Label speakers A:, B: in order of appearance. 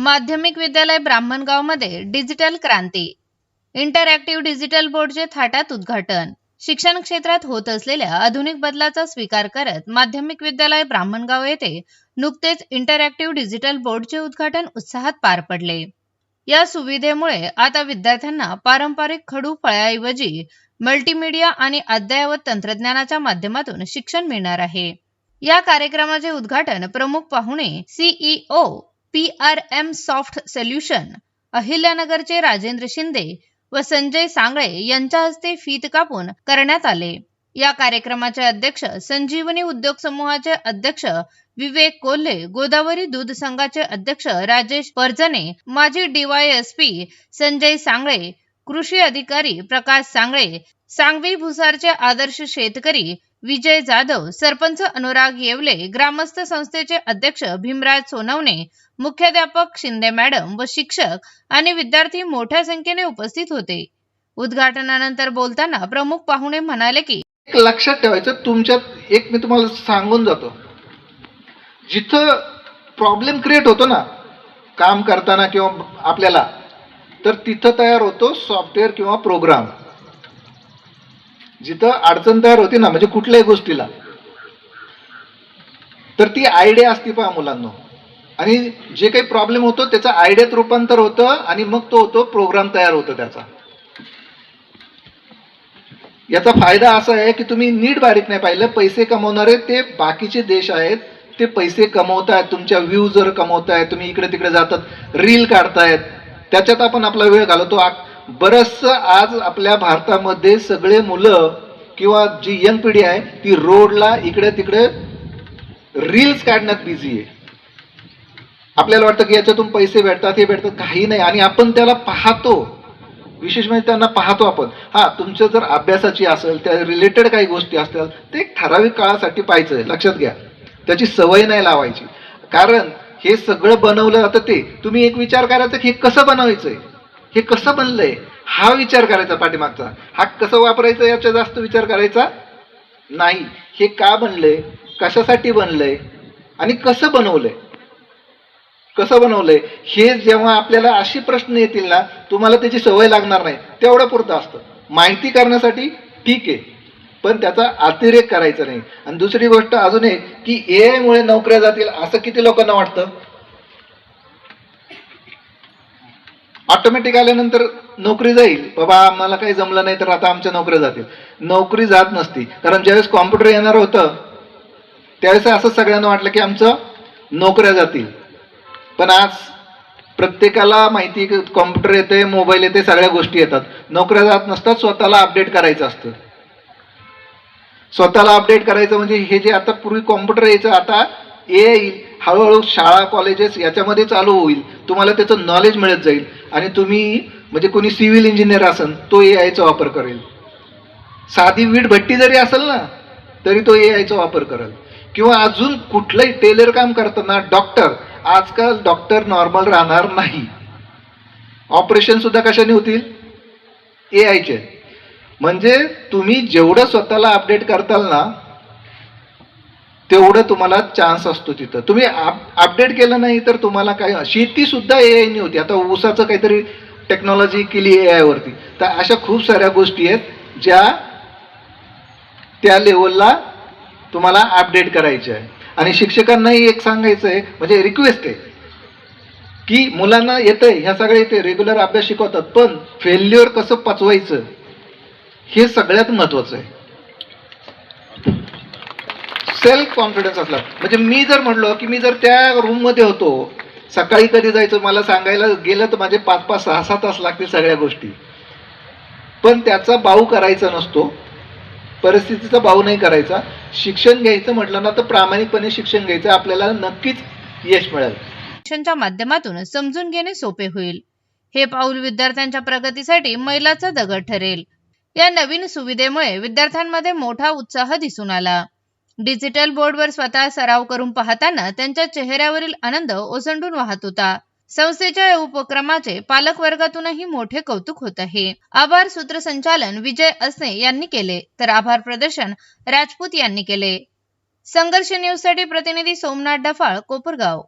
A: माध्यमिक विद्यालय ब्राह्मणगावमध्ये डिजिटल क्रांती. Interactive digital बोर्डचे थाटात उद्घाटन. शिक्षण क्षेत्रात होत असलेल्या आधुनिक बदलाचा स्वीकार करत माध्यमिक विद्यालय ब्राह्मणगाव येथे नुकतेच इंटरॅक्टिव्ह डिजिटल बोर्डचे उद्घाटन उत्साहात पार पडले. या सुविधेमुळे आता विद्यार्थ्यांना पारंपरिक खडू फळ्याऐवजी मल्टीमीडिया आणि अद्ययावत तंत्रज्ञानाच्या माध्यमातून शिक्षण मिळणार आहे. या कार्यक्रमाचे उद्घाटन प्रमुख पाहुणे सीईओ PRM सॉफ्ट सोल्युशन अहिल्यानगरचे राजेंद्र शिंदे व संजय सांगळे यांच्या हस्ते फीत कापून करण्यात आले. या कार्यक्रमाचे अध्यक्ष संजीवनी उद्योग समूहाचे अध्यक्ष विवेक कोल्हे, गोदावरी दूध संघाचे अध्यक्ष राजेश परजने, माजी DYSP संजय सांगळे, कृषी अधिकारी प्रकाश सांगळे, सांगवी भुसारचे आदर्श शेतकरी विजय जाधव, सरपंच अनुराग येवले, ग्रामस्थ संस्थेचे अध्यक्ष भीमराज सोनवणे, मुख्याध्यापक शिंदे मॅडम व शिक्षक आणि विद्यार्थी मोठ्या संख्येने उपस्थित होते. उद्घाटनानंतर बोलताना प्रमुख पाहुणे म्हणाले की
B: लक्षात ठेवायचं, तुमच्यात एक मी तुम्हाला सांगून जातो, जिथं प्रॉब्लेम क्रिएट होतो ना काम करताना किंवा आपल्याला, तर तिथं तयार होतो सॉफ्टवेअर किंवा प्रोग्राम. जिथं अडचण तयार होती ना, म्हणजे कुठल्याही गोष्टीला, तर ती आयडिया असती पहा मुलांना, आणि जे काही प्रॉब्लेम होतो त्याचा आयडियात रूपांतर होतं आणि मग तो होतो प्रोग्राम तयार होतो त्याचा. याचा फायदा असा आहे की तुम्ही नीट बारीक नाही पाहिलं, पैसे कमवणारे ते बाकीचे देश आहेत, ते पैसे कमवतायत, तुमच्या व्ह्यूजर कमवतायत, तुम्ही इकडे तिकडे जातात, रील काढतायत, त्याच्यात आपण आपला वेळ घालवतो. बरंचसं आज आपल्या भारतामध्ये सगळे मुलं किंवा जी यंग पिढी आहे ती रोडला इकडे तिकडे रील्स काढण्यात बिझी आहे. आपल्याला वाटतं की याच्यातून पैसे भेटतात, हे भेटतात, काही नाही, आणि आपण त्याला पाहतो, विशेष म्हणजे त्यांना पाहतो आपण. तुमचं जर अभ्यासाची असेल, त्या रिलेटेड काही गोष्टी असतील, ते एक ठराविक काळासाठी पाहायचं, लक्षात घ्या, त्याची सवय नाही लावायची. कारण हे सगळं बनवलं जातं, ते तुम्ही एक विचार करायचा की हे कसं बनवायचंय, हे कसं बनलंय, हा विचार करायचा पाठीमागचा. हा कसं वापरायचं याचा जास्त विचार करायचा नाही. हे का बनलंय, कशासाठी बनलंय आणि कसं बनवलंय, कसं बनवलंय, हे जेव्हा आपल्याला अशी प्रश्न येतील ना, तुम्हाला त्याची सवय लागणार नाही. तेवढं पुरतं असतं माहिती करण्यासाठी, ठीक आहे, पण त्याचा अतिरेक करायचा नाही. आणि दुसरी गोष्ट अजून एक की AI मुळे नोकऱ्या जातील असं किती लोकांना वाटतं. ऑटोमॅटिक आल्यानंतर नोकरी जाईल, बाबा आम्हाला काही जमलं नाही तर आता आमच्या नोकऱ्या जातील. नोकरी जात नसती. कारण ज्यावेळेस कॉम्प्युटर येणार होतं त्यावेळेस असं सगळ्यांना वाटलं की आमचं नोकऱ्या जातील. पण आज प्रत्येकाला माहिती की कॉम्प्युटर येते, मोबाईल येते, सगळ्या गोष्टी येतात, नोकऱ्या जात नसतात. स्वतःला अपडेट करायचं असतं. स्वतःला अपडेट करायचं म्हणजे हे जे आता पूर्वी कॉम्प्युटर यायचं, आता AI हळूहळू शाळा कॉलेजेस याच्यामध्ये चालू होईल, तुम्हाला त्याचं नॉलेज मिळत जाईल, आणि तुम्ही म्हणजे कोणी सिव्हिल इंजिनियर असेल तो AIचा वापर करेल, साधी वीट भट्टी जरी असेल ना तरी तो AIचा वापर करेल, किंवा अजून कुठलंही टेलर काम करताना डॉक्टर, आजकाल डॉक्टर नॉर्मल राहणार नाही, ऑपरेशन सुद्धा कशाने होतील, AIचे. म्हणजे तुम्ही जेवढं स्वतःला अपडेट करताल ना तेवढं तुम्हाला चान्स असतो तिथं. तुम्ही अपडेट केलं नाही तर तुम्हाला काय, शेती सुद्धा AI ने होती, आता ऊसाचं काहीतरी टेक्नॉलॉजी केली AI वरती. तर अशा खूप साऱ्या गोष्टी आहेत ज्या त्या लेवलला तुम्हाला अपडेट करायच्या आहे. आणि शिक्षकांनाही एक सांगायचं आहे, म्हणजे रिक्वेस्ट आहे की मुलांना येतंय, ह्या सगळ्या येते, रेग्युलर अभ्यास शिकवतात, पण फेल्युअर कसं पचवायचं हे सगळ्यात महत्वाचं आहे. सेल्फ कॉन्फिडन्स असला, म्हणजे मी जर म्हणलो की मी जर त्या रूम मध्ये होतो, सकाळी कधी जायचं मला सांगायला गेलं तर माझे 5-5, 6-6 तास लागतील सगळ्या गोष्टी, पण त्याचा बाऊ करायचा नसतो, परिस्थितीचा बाऊ नाही करायचा. शिक्षण घ्यायचं म्हटलं ना तर प्रामाणिकपणे शिक्षण घ्यायचं, आपल्याला नक्कीच यश मिळेल.
A: शिक्षणाच्या माध्यमातून समजून घेणे सोपे होईल. हे पाऊल विद्यार्थ्यांच्या प्रगतीसाठी मैलाचा दगड ठरेल. या नवीन सुविधेमुळे विद्यार्थ्यांमध्ये मोठा उत्साह दिसून आला. डिजिटल बोर्डवर स्वतः सराव करून पाहताना त्यांच्या चेहऱ्यावरील आनंद ओसंडून वाहत होता. संस्थेच्या या उपक्रमाचे पालक वर्गातूनही मोठे कौतुक होत आहे. आभार सूत्रसंचालन विजय असने यांनी केले, तर आभार प्रदर्शन राजपूत यांनी केले. संघर्ष न्यूज साठी प्रतिनिधी सोमनाथ डफाळ, कोपरगाव.